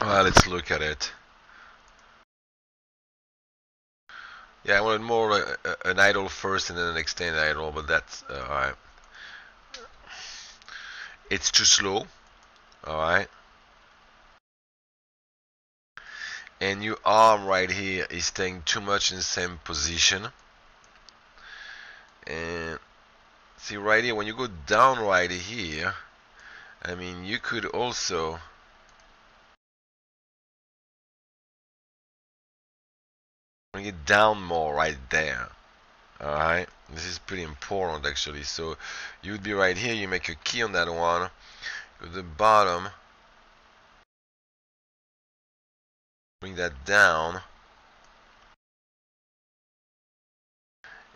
Well, let's look at it. Yeah, I wanted more an idle first and then an extended idle, but that's alright. It's too slow, alright. And your arm right here is staying too much in the same position. And see right here, when you go down right here, I mean, you could also bring it down more right there. Alright, this is pretty important actually. So you would be right here, you make a key on that one, go to the bottom, bring that down,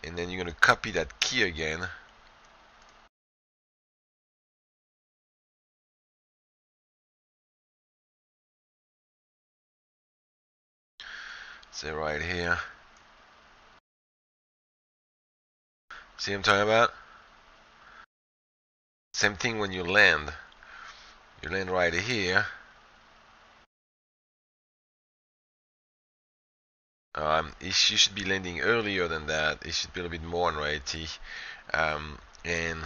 and then you're going to copy that key again. Say right here. See what I'm talking about? Same thing when you land. You land right here. You should be landing earlier than that. It should be a little bit more in reality. And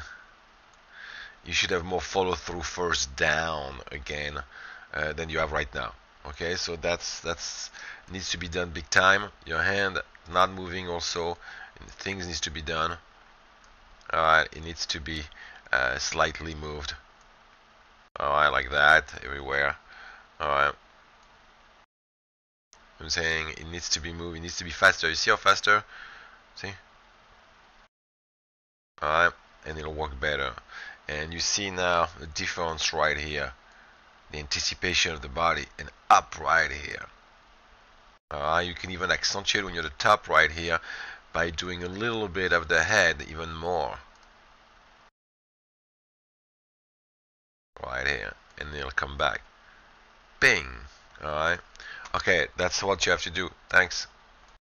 you should have more follow through first down again than you have right now. Okay, so that's needs to be done big time. Your hand not moving also. Things needs to be done. Alright, it needs to be slightly moved. Alright, like that everywhere. Alright. I'm saying it needs to be moved, it needs to be faster. You see how faster? See? Alright, and it'll work better. And you see now the difference right here. The anticipation of the body and up right here. You can even accentuate when you're at the top right here by doing a little bit of the head even more. Right here. And it'll come back. Bing. Alright. Okay, that's what you have to do. Thanks.